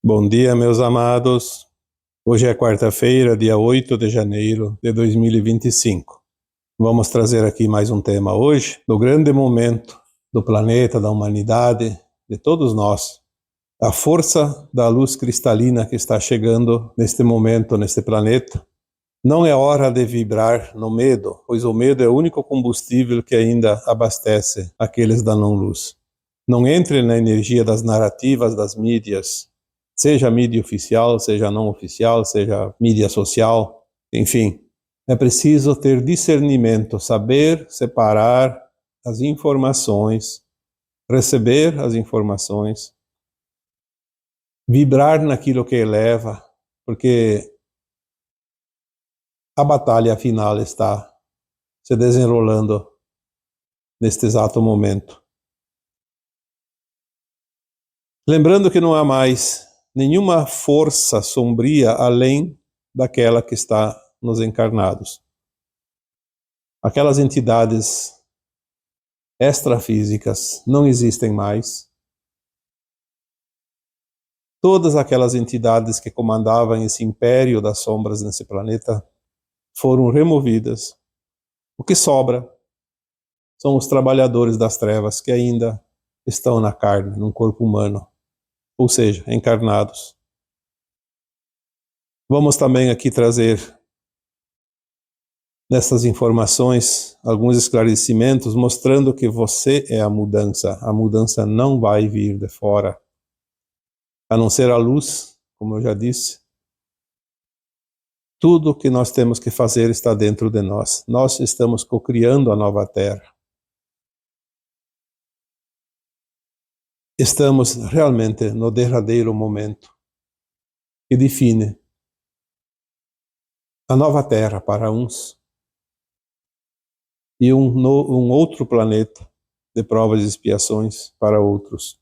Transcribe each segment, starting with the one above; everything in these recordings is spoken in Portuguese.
Bom dia, meus amados. Hoje é quarta-feira, dia 8 de janeiro de 2025. Vamos trazer aqui mais um tema hoje, do grande momento do planeta, da humanidade, de todos nós. A força da luz cristalina que está chegando neste momento, neste planeta. Não é hora de vibrar no medo, pois o medo é o único combustível que ainda abastece aqueles da não-luz. Não entre na energia das narrativas das mídias, seja mídia oficial, seja não oficial, seja mídia social, enfim. É preciso ter discernimento, saber separar as informações, receber as informações, vibrar naquilo que eleva, porque a batalha final está se desenrolando neste exato momento. Lembrando que não há mais nenhuma força sombria além daquela que está nos encarnados. Aquelas entidades extrafísicas não existem mais. Todas aquelas entidades que comandavam esse império das sombras nesse planeta foram removidas. O que sobra são os trabalhadores das trevas que ainda estão na carne, num corpo humano, ou seja, encarnados. Vamos também aqui trazer nessas informações alguns esclarecimentos mostrando que você é a mudança não vai vir de fora, a não ser a luz, como eu já disse. Tudo o que nós temos que fazer está dentro de nós. Nós estamos cocriando a nova Terra. Estamos realmente no derradeiro momento que define a nova Terra para uns e um outro planeta de provas e expiações para outros.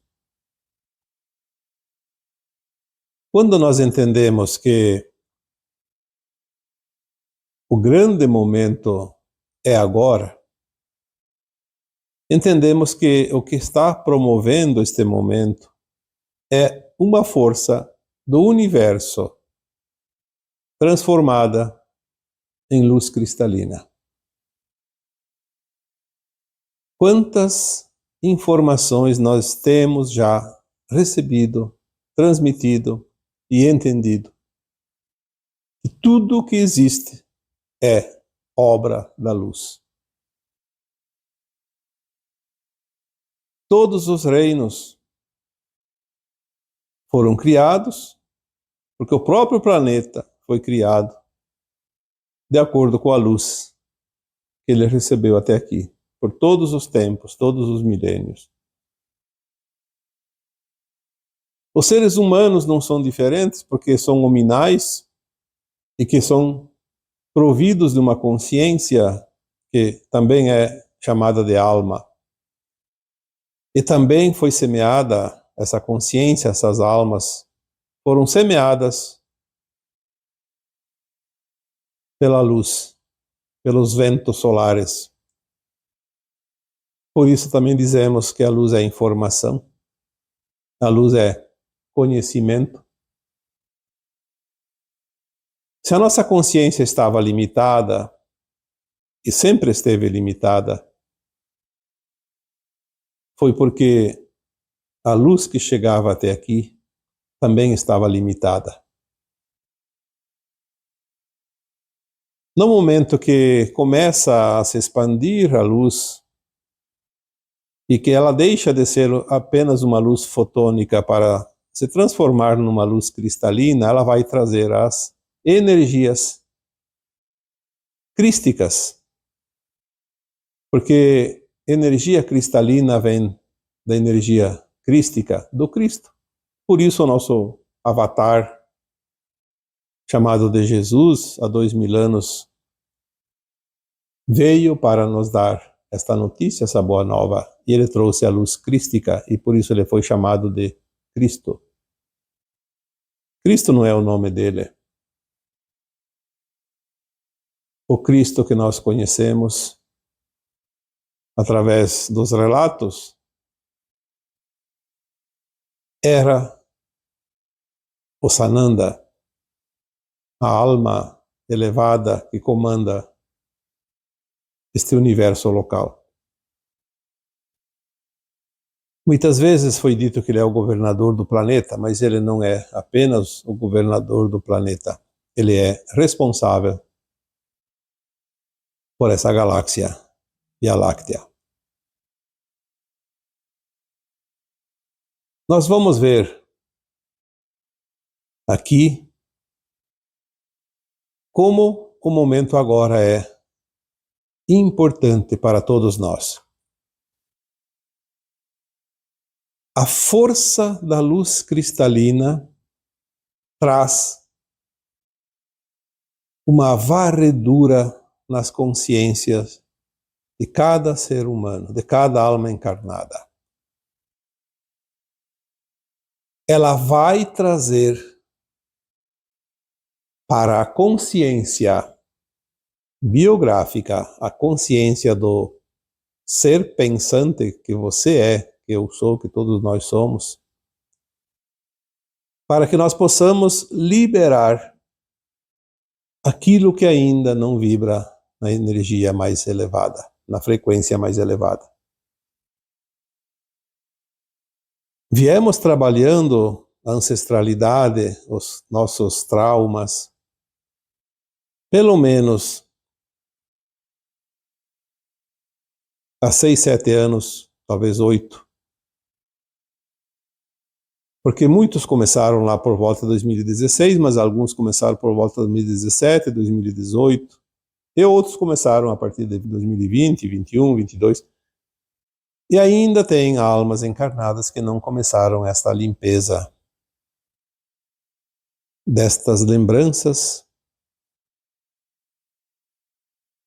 Quando nós entendemos que o grande momento é agora, entendemos que o que está promovendo este momento é uma força do universo transformada em luz cristalina. Quantas informações nós temos já recebido, transmitido e entendido? E tudo o que existe é obra da luz. Todos os reinos foram criados porque o próprio planeta foi criado de acordo com a luz que ele recebeu até aqui, por todos os tempos, todos os milênios. Os seres humanos não são diferentes porque são hominais e que são providos de uma consciência que também é chamada de alma. E também foi semeada essa consciência, essas almas foram semeadas pela luz, pelos ventos solares. Por isso também dizemos que a luz é informação, a luz é conhecimento. Se a nossa consciência estava limitada, e sempre esteve limitada, foi porque a luz que chegava até aqui também estava limitada. No momento que começa a se expandir a luz, e que ela deixa de ser apenas uma luz fotônica para se transformar numa luz cristalina, ela vai trazer as energias crísticas. Porque energia cristalina vem da energia crística do Cristo. Por isso o nosso avatar, chamado de Jesus, há 2000 anos, veio para nos dar esta notícia, essa boa nova, e ele trouxe a luz crística, e por isso ele foi chamado de Cristo. Cristo não é o nome dele. O Cristo que nós conhecemos através dos relatos era o Sananda, a alma elevada que comanda este universo local. Muitas vezes foi dito que ele é o governador do planeta, mas ele não é apenas o governador do planeta. Ele é responsável por essa galáxia Via Láctea. Nós vamos ver aqui como o momento agora é importante para todos nós. A força da luz cristalina traz uma varredura nas consciências de cada ser humano, de cada alma encarnada. Ela vai trazer para a consciência biográfica, a consciência do ser pensante que você é, que eu sou, que todos nós somos, para que nós possamos liberar aquilo que ainda não vibra na energia mais elevada, na frequência mais elevada. Viemos trabalhando a ancestralidade, os nossos traumas, pelo menos há 6, 7 anos, talvez 8. Porque muitos começaram lá por volta de 2016, mas alguns começaram por volta de 2017, 2018, e outros começaram a partir de 2020, 21, 22. E ainda tem almas encarnadas que não começaram esta limpeza destas lembranças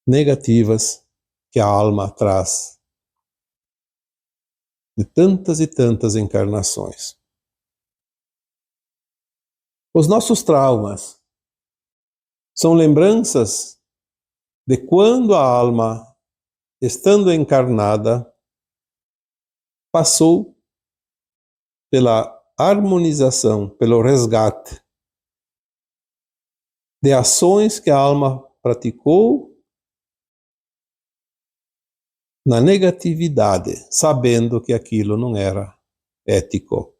negativas que a alma traz de tantas e tantas encarnações. Os nossos traumas são lembranças de quando a alma, estando encarnada, passou pela harmonização, pelo resgate de ações que a alma praticou na negatividade, sabendo que aquilo não era ético.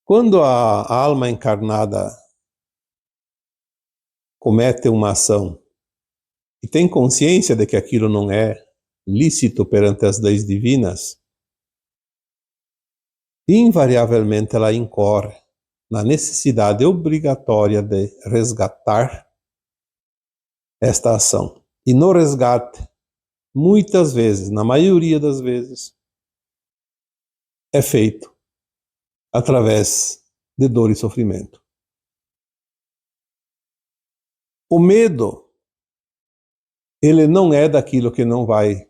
Quando a alma encarnada comete uma ação e tem consciência de que aquilo não é lícito perante as leis divinas, invariavelmente ela incorre na necessidade obrigatória de resgatar esta ação. E no resgate, muitas vezes, na maioria das vezes, é feito através de dor e sofrimento. O medo, ele não é daquilo que não vai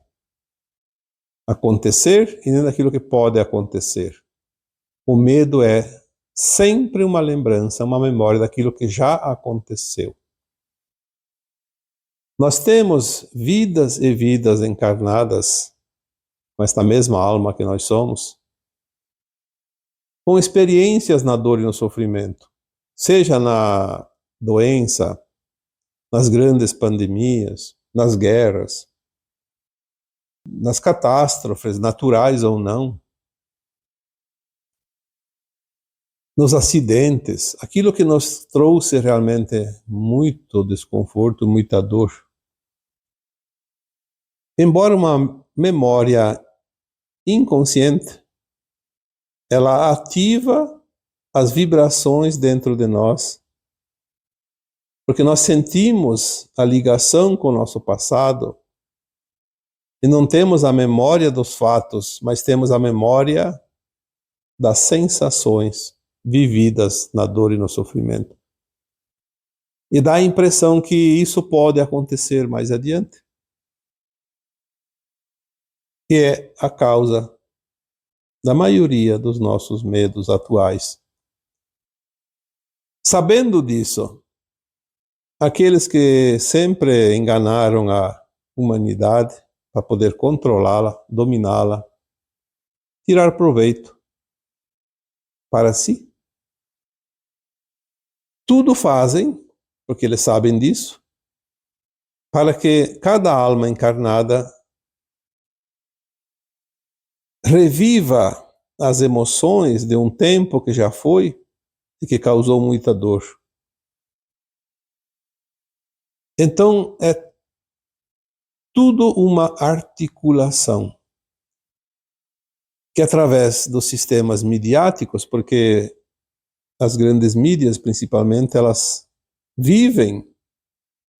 acontecer e nem daquilo que pode acontecer. O medo é sempre uma lembrança, uma memória daquilo que já aconteceu. Nós temos vidas e vidas encarnadas com esta mesma alma que nós somos, com experiências na dor e no sofrimento, seja na doença, nas grandes pandemias, nas guerras, nas catástrofes, naturais ou não, nos acidentes, aquilo que nos trouxe realmente muito desconforto, muita dor. Embora uma memória inconsciente, ela ativa as vibrações dentro de nós, porque nós sentimos a ligação com o nosso passado e não temos a memória dos fatos, mas temos a memória das sensações vividas na dor e no sofrimento. E dá a impressão que isso pode acontecer mais adiante. Que é a causa da maioria dos nossos medos atuais. Sabendo disso, aqueles que sempre enganaram a humanidade para poder controlá-la, dominá-la, tirar proveito para si. Tudo fazem, porque eles sabem disso, para que cada alma encarnada reviva as emoções de um tempo que já foi e que causou muita dor. Então, é tudo uma articulação que, através dos sistemas midiáticos, porque as grandes mídias, principalmente, elas vivem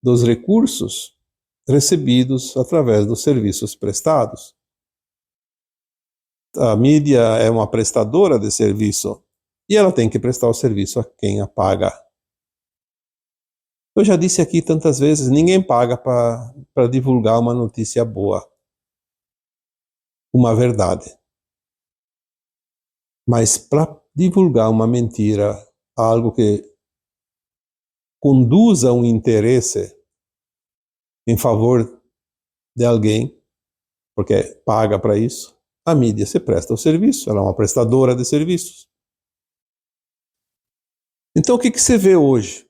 dos recursos recebidos através dos serviços prestados. A mídia é uma prestadora de serviço e ela tem que prestar o serviço a quem a paga. Eu já disse aqui tantas vezes, ninguém paga para divulgar uma notícia boa, uma verdade. Mas para divulgar uma mentira, algo que conduza um interesse em favor de alguém, porque paga para isso, a mídia se presta o serviço, ela é uma prestadora de serviços. Então o que você vê hoje?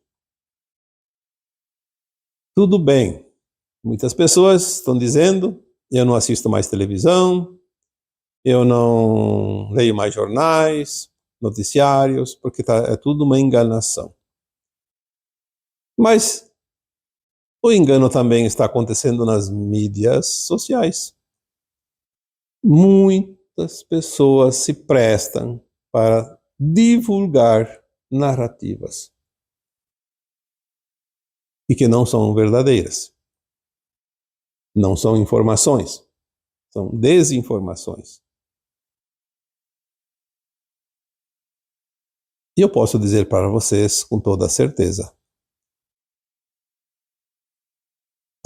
Tudo bem. Muitas pessoas estão dizendo, eu não assisto mais televisão, eu não leio mais jornais, noticiários, porque é tudo uma enganação. Mas o engano também está acontecendo nas mídias sociais. Muitas pessoas se prestam para divulgar narrativas e que não são verdadeiras. Não são informações, são desinformações. E eu posso dizer para vocês com toda certeza: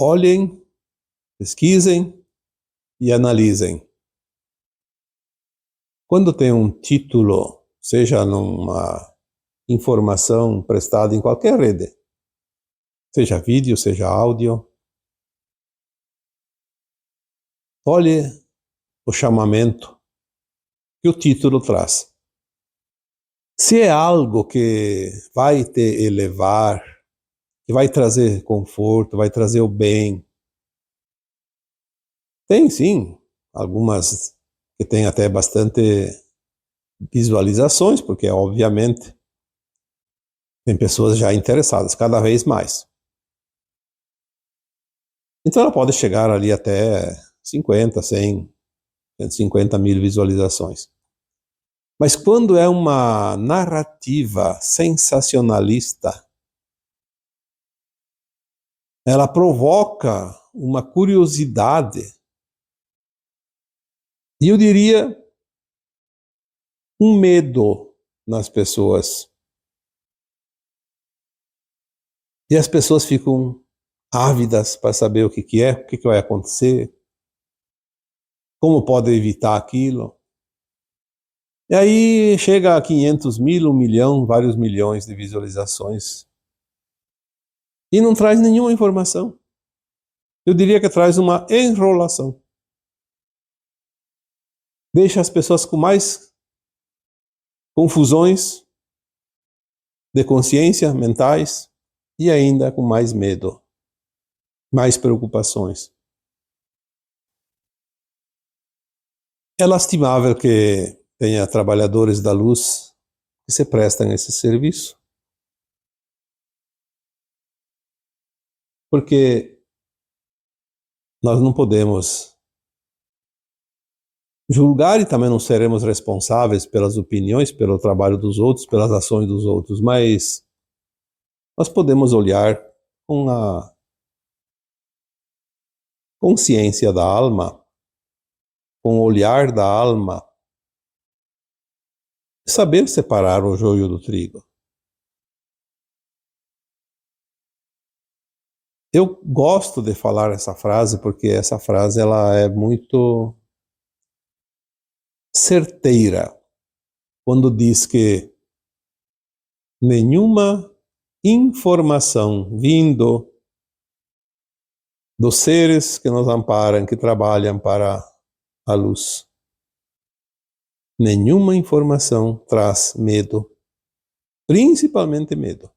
olhem, pesquisem e analisem. Quando tem um título, seja numa informação prestada em qualquer rede, seja vídeo, seja áudio, olhe o chamamento que o título traz. Se é algo que vai te elevar, que vai trazer conforto, vai trazer o bem, tem sim algumas que tem até bastante visualizações, porque obviamente tem pessoas já interessadas, cada vez mais. Então ela pode chegar ali até 50, 100, 150 mil visualizações. Mas quando é uma narrativa sensacionalista, ela provoca uma curiosidade, e eu diria um medo nas pessoas. E as pessoas ficam ávidas para saber o que é, o que vai acontecer, como pode evitar aquilo. E aí chega a 500 mil, 1 milhão, vários milhões de visualizações. E não traz nenhuma informação. Eu diria que traz uma enrolação. Deixa as pessoas com mais confusões de consciência, mentais, e ainda com mais medo, mais preocupações. É lastimável que tenha trabalhadores da luz que se prestam a esse serviço, porque nós não podemos julgar e também não seremos responsáveis pelas opiniões, pelo trabalho dos outros, pelas ações dos outros, mas nós podemos olhar com a consciência da alma, com o olhar da alma, saber separar o joio do trigo. Eu gosto de falar essa frase porque essa frase ela é muito certeira quando diz que nenhuma informação vindo dos seres que nos amparam, que trabalham para a luz, Nenhuma informação traz medo, principalmente medo,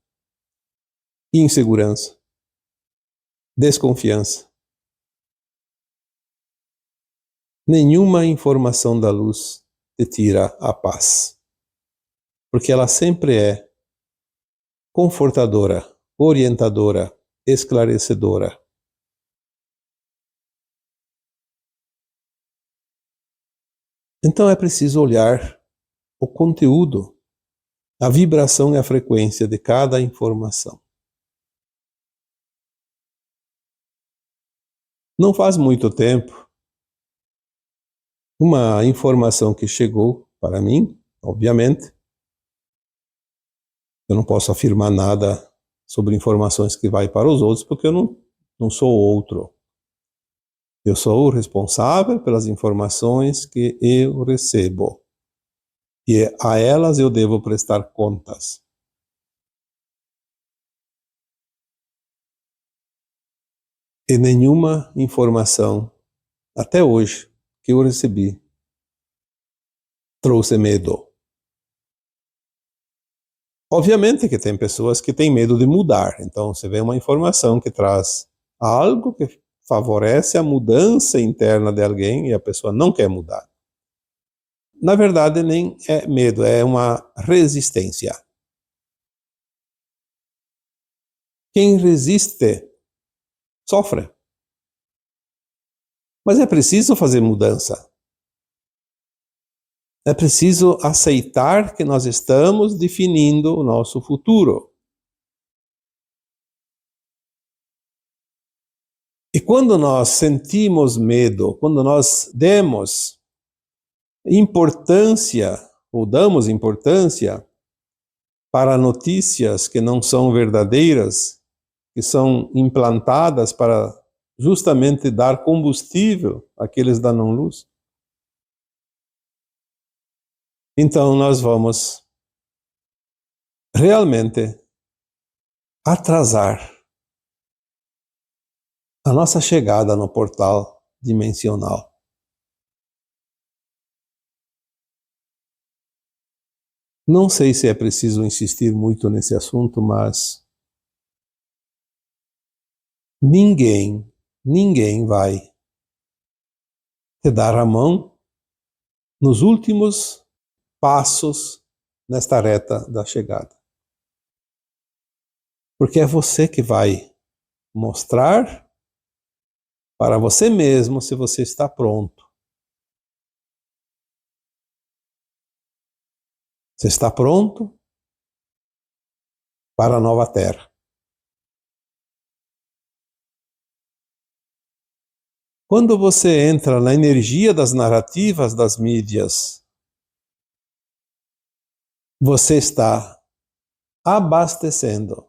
insegurança, desconfiança. Nenhuma informação da luz te tira a paz, porque ela sempre é confortadora, orientadora, esclarecedora. Então é preciso olhar o conteúdo, a vibração e a frequência de cada informação. Não faz muito tempo, uma informação que chegou para mim, obviamente, eu não posso afirmar nada sobre informações que vai para os outros, porque eu não sou outro. Eu sou o responsável pelas informações que eu recebo. E a elas eu devo prestar contas. E nenhuma informação, até hoje, que eu recebi, trouxe medo. Obviamente que tem pessoas que têm medo de mudar. Então, você vê uma informação que traz algo que favorece a mudança interna de alguém e a pessoa não quer mudar. Na verdade, nem é medo, é uma resistência. Quem resiste, sofre. Mas é preciso fazer mudança. É preciso aceitar que nós estamos definindo o nosso futuro. E quando nós sentimos medo, quando nós demos importância, ou damos importância para notícias que não são verdadeiras, que são implantadas para justamente dar combustível àqueles da não-luz, então nós vamos realmente atrasar a nossa chegada no portal dimensional. Não sei se é preciso insistir muito nesse assunto, mas ninguém vai te dar a mão nos últimos passos nesta reta da chegada. Porque é você que vai mostrar para você mesmo se você está pronto. Você está pronto para a nova Terra. Quando você entra na energia das narrativas das mídias, você está abastecendo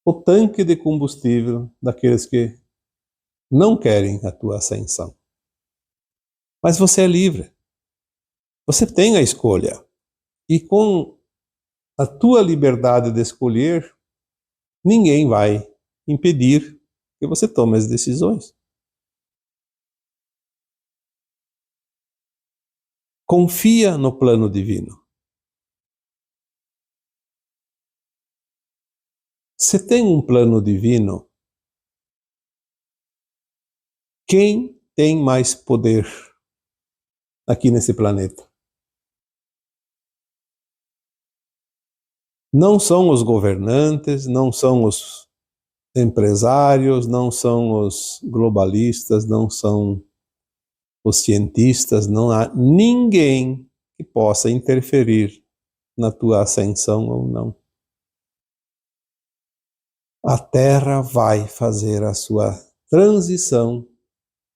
o tanque de combustível daqueles que não querem a tua ascensão. Mas você é livre. Você tem a escolha. E com a tua liberdade de escolher, ninguém vai impedir que você tome as decisões. Confia no plano divino. Se tem um plano divino, quem tem mais poder aqui nesse planeta? Não são os governantes, não são os empresários, não são os globalistas, não são os cientistas, não há ninguém que possa interferir na tua ascensão ou não. A Terra vai fazer a sua transição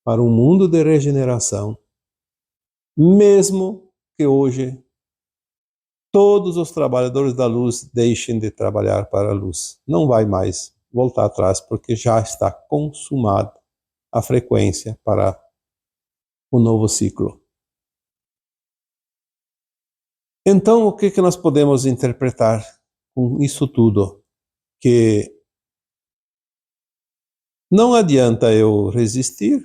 para um mundo de regeneração, mesmo que hoje todos os trabalhadores da luz deixem de trabalhar para a luz. Não vai mais voltar atrás, porque já está consumada a frequência para o novo ciclo. Então, o que nós podemos interpretar com isso tudo? Que não adianta eu resistir,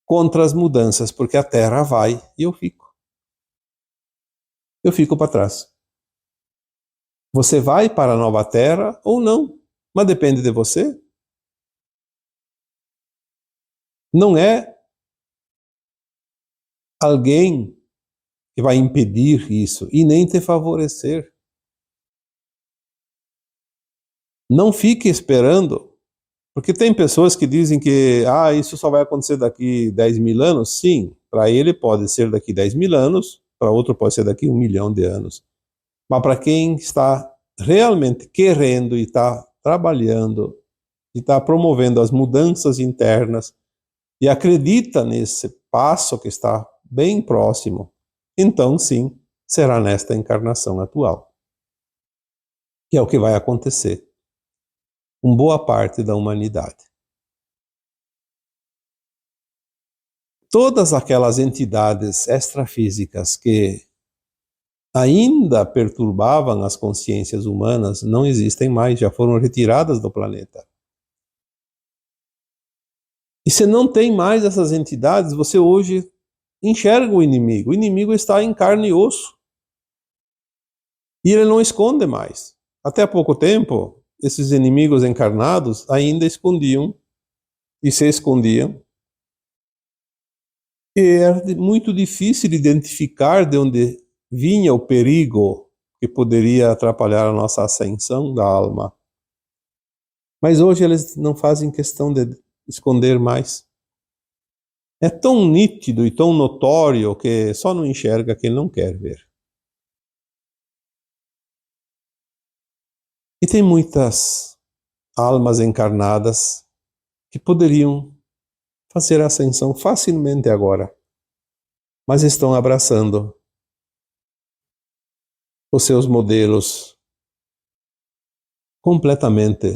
contra as mudanças, porque a Terra vai e eu fico. Eu fico para trás. Você vai para a nova Terra ou não, mas depende de você. Não é alguém que vai impedir isso e nem te favorecer. Não fique esperando, porque tem pessoas que dizem que isso só vai acontecer daqui 10 mil anos. Sim, para ele pode ser daqui 10 mil anos, para outro pode ser daqui 1 milhão de anos. Mas para quem está realmente querendo e está trabalhando e está promovendo as mudanças internas e acredita nesse passo que está bem próximo, então sim, será nesta encarnação atual, que é o que vai acontecer com boa parte da humanidade. Todas aquelas entidades extrafísicas que ainda perturbavam as consciências humanas não existem mais, já foram retiradas do planeta. E se não tem mais essas entidades, você hoje enxerga o inimigo. O inimigo está em carne e osso. E ele não esconde mais. Até há pouco tempo, esses inimigos encarnados ainda escondiam e se escondiam. E era muito difícil identificar de onde vinha o perigo que poderia atrapalhar a nossa ascensão da alma. Mas hoje eles não fazem questão de esconder mais. É tão nítido e tão notório que só não enxerga quem não quer ver. E tem muitas almas encarnadas que poderiam fazer a ascensão facilmente agora, mas estão abraçando os seus modelos completamente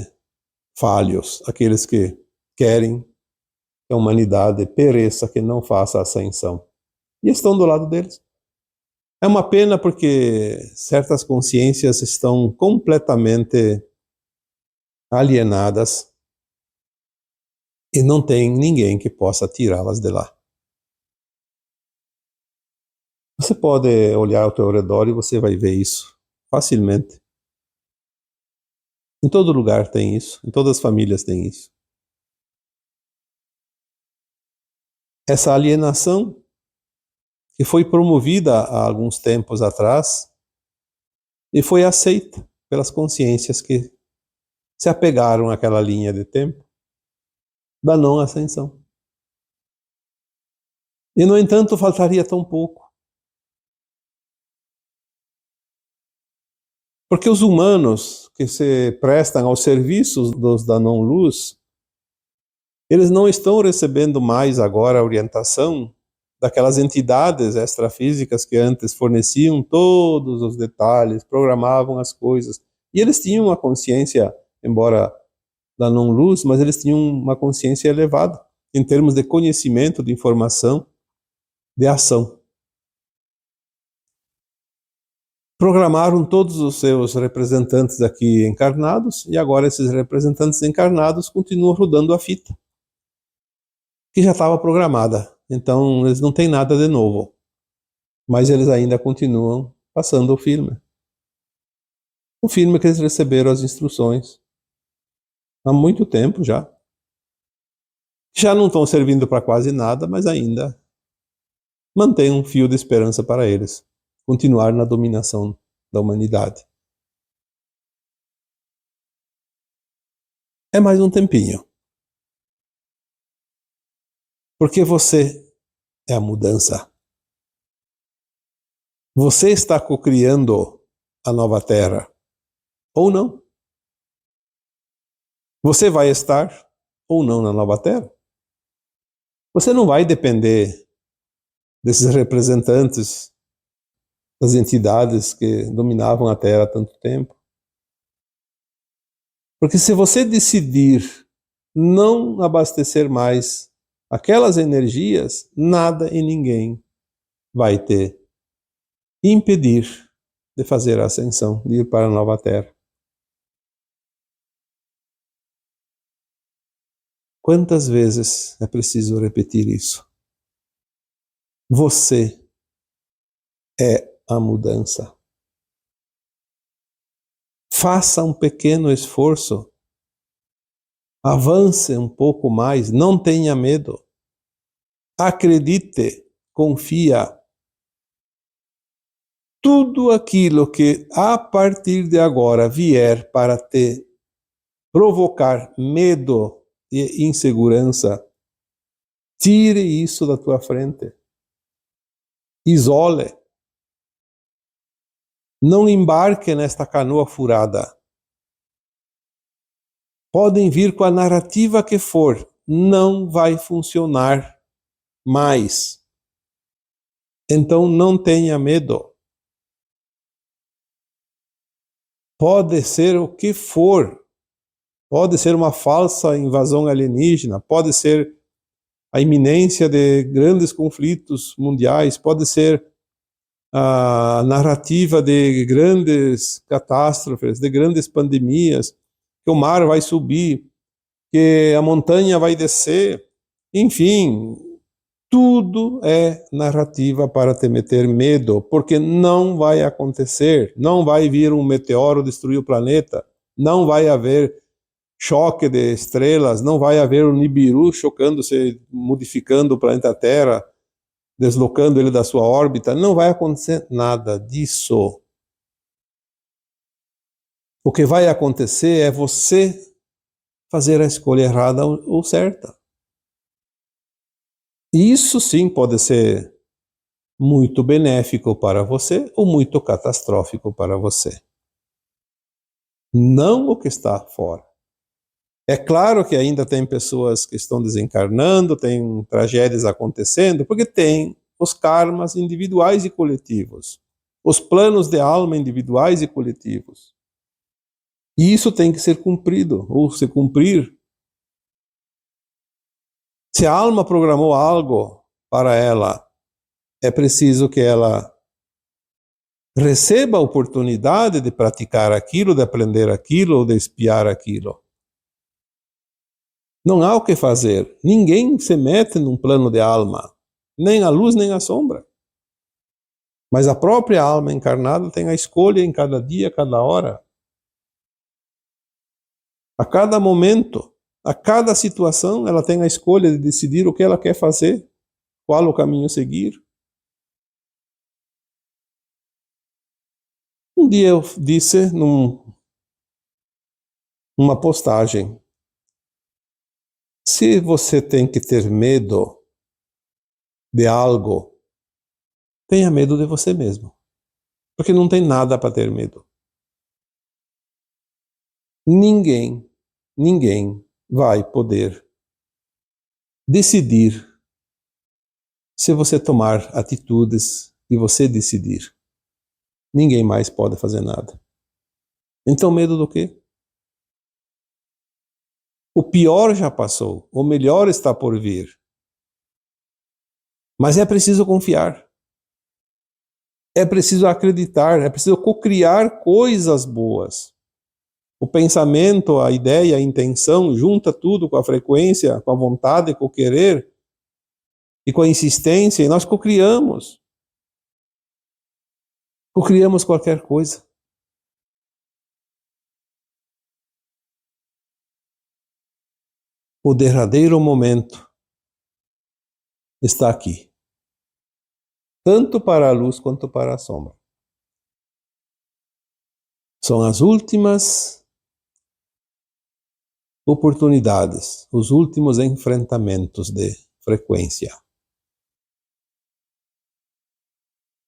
falhos, aqueles que querem que a humanidade pereça, que não faça a ascensão. E estão do lado deles. É uma pena porque certas consciências estão completamente alienadas e não tem ninguém que possa tirá-las de lá. Você pode olhar ao teu redor e você vai ver isso facilmente. Em todo lugar tem isso, em todas as famílias tem isso. Essa alienação que foi promovida há alguns tempos atrás e foi aceita pelas consciências que se apegaram àquela linha de tempo da não ascensão. E, no entanto, faltaria tão pouco. Porque os humanos que se prestam aos serviços dos da não-luz, eles não estão recebendo mais agora a orientação daquelas entidades extrafísicas que antes forneciam todos os detalhes, programavam as coisas. E eles tinham uma consciência, embora da não-luz, mas eles tinham uma consciência elevada, em termos de conhecimento, de informação, de ação. Programaram todos os seus representantes aqui encarnados, e agora esses representantes encarnados continuam rodando a fita, que já estava programada. Então eles não têm nada de novo, mas eles ainda continuam passando o filme. O filme que eles receberam as instruções há muito tempo já. Já não estão servindo para quase nada, mas ainda mantém um fio de esperança para eles continuar na dominação da humanidade. É mais um tempinho. Porque você é a mudança. Você está cocriando a nova Terra, ou não. Você vai estar ou não na nova Terra. Você não vai depender desses representantes das entidades que dominavam a Terra há tanto tempo. Porque se você decidir não abastecer mais aquelas energias, nada e ninguém vai te impedir de fazer a ascensão, de ir para a nova Terra. Quantas vezes é preciso repetir isso? Você é a mudança. Faça um pequeno esforço. Avance um pouco mais. Não tenha medo. Acredite. Confia. Tudo aquilo que a partir de agora vier para te provocar medo e insegurança, tire isso da tua frente. Isole. Não embarque nesta canoa furada. Podem vir com a narrativa que for, não vai funcionar mais. Então não tenha medo. Pode ser o que for. Pode ser uma falsa invasão alienígena, pode ser a iminência de grandes conflitos mundiais, pode ser a narrativa de grandes catástrofes, de grandes pandemias, que o mar vai subir, que a montanha vai descer, enfim, tudo é narrativa para te meter medo, porque não vai acontecer, não vai vir um meteoro destruir o planeta, não vai haver choque de estrelas, não vai haver um Nibiru chocando-se, modificando o planeta Terra, deslocando ele da sua órbita, não vai acontecer nada disso. O que vai acontecer é você fazer a escolha errada ou certa. E isso sim pode ser muito benéfico para você ou muito catastrófico para você. Não o que está fora. É claro que ainda tem pessoas que estão desencarnando, tem tragédias acontecendo, porque tem os karmas individuais e coletivos, os planos de alma individuais e coletivos. E isso tem que ser cumprido, ou se cumprir. Se a alma programou algo para ela, é preciso que ela receba a oportunidade de praticar aquilo, de aprender aquilo, ou de espiar aquilo. Não há o que fazer. Ninguém se mete num plano de alma, nem a luz, nem a sombra. Mas a própria alma encarnada tem a escolha em cada dia, cada hora, a cada momento, a cada situação, ela tem a escolha de decidir o que ela quer fazer, qual o caminho seguir. Um dia eu disse numa postagem: se você tem que ter medo de algo, tenha medo de você mesmo. Porque não tem nada para ter medo. Ninguém vai poder decidir se você tomar atitudes e você decidir. Ninguém mais pode fazer nada. Então, medo do quê? O pior já passou, o melhor está por vir. Mas é preciso confiar. É preciso acreditar, é preciso cocriar coisas boas. O pensamento, a ideia, a intenção, junta tudo com a frequência, com a vontade, com o querer e com a insistência, e nós cocriamos. Cocriamos qualquer coisa. O derradeiro momento está aqui, tanto para a luz quanto para a sombra. São as últimas oportunidades, os últimos enfrentamentos de frequência.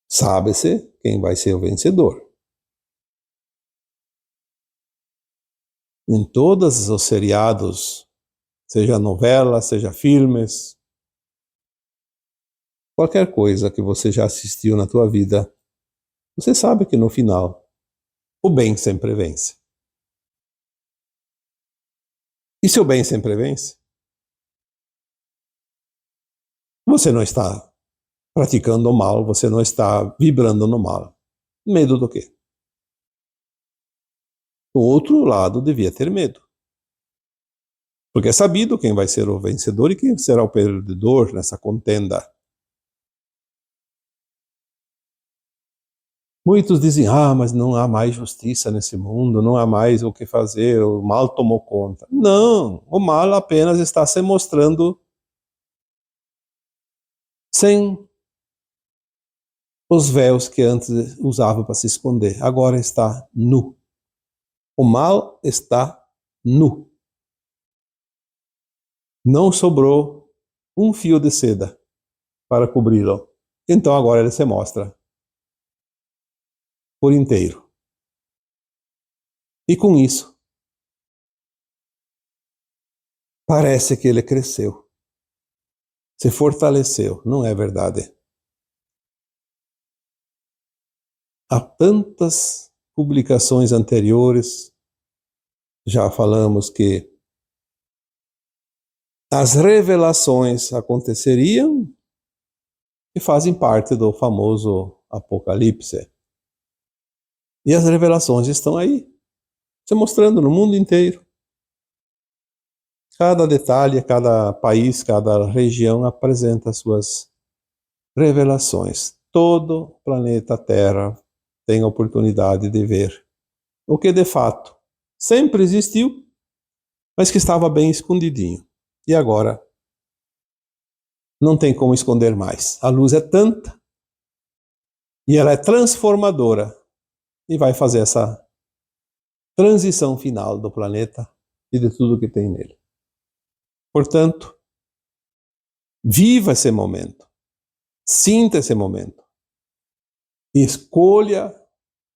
Sabe-se quem vai ser o vencedor. Em todos os seriados, seja novela, seja filmes, qualquer coisa que você já assistiu na tua vida, você sabe que no final, o bem sempre vence. E se o bem sempre vence, você não está praticando o mal, você não está vibrando no mal. Medo do quê? O outro lado devia ter medo. Porque é sabido quem vai ser o vencedor e quem será o perdedor nessa contenda. Muitos dizem, mas não há mais justiça nesse mundo, não há mais o que fazer, o mal tomou conta. Não, o mal apenas está se mostrando sem os véus que antes usava para se esconder. Agora está nu. O mal está nu. Não sobrou um fio de seda para cobri-lo. Então agora ele se mostra por inteiro. E com isso, parece que ele cresceu, se fortaleceu. Não é verdade. Há tantas publicações anteriores, já falamos que as revelações aconteceriam e fazem parte do famoso Apocalipse. E as revelações estão aí, se mostrando no mundo inteiro. Cada detalhe, cada país, cada região apresenta suas revelações. Todo o planeta Terra tem a oportunidade de ver o que de fato sempre existiu, mas que estava bem escondidinho. E agora não tem como esconder mais. A luz é tanta e ela é transformadora e vai fazer essa transição final do planeta e de tudo que tem nele. Portanto, viva esse momento, sinta esse momento e escolha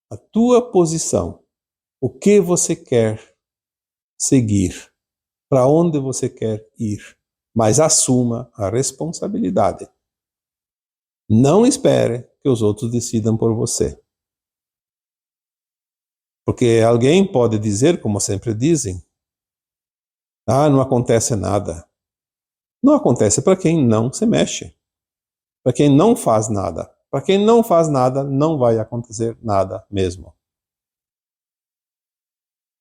a tua posição, o que você quer seguir, para onde você quer ir, mas assuma a responsabilidade. Não espere que os outros decidam por você. Porque alguém pode dizer, como sempre dizem, não acontece nada. Não acontece para quem não se mexe, para quem não faz nada. Para quem não faz nada, não vai acontecer nada mesmo.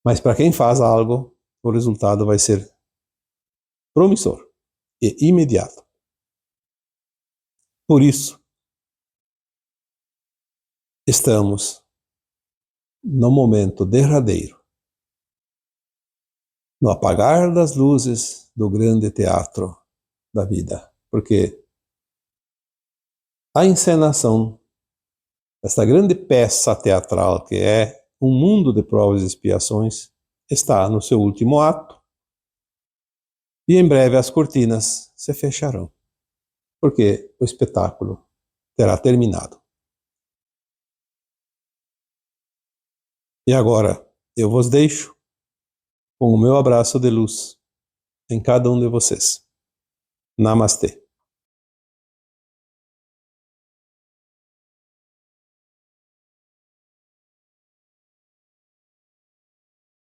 Mas para quem faz algo, o resultado vai ser promissor e imediato. Por isso, estamos no momento derradeiro, no apagar das luzes do grande teatro da vida, porque a encenação desta grande peça teatral que é um mundo de provas e expiações está no seu último ato e em breve as cortinas se fecharão, porque o espetáculo terá terminado. E agora eu vos deixo com o meu abraço de luz em cada um de vocês. Namastê.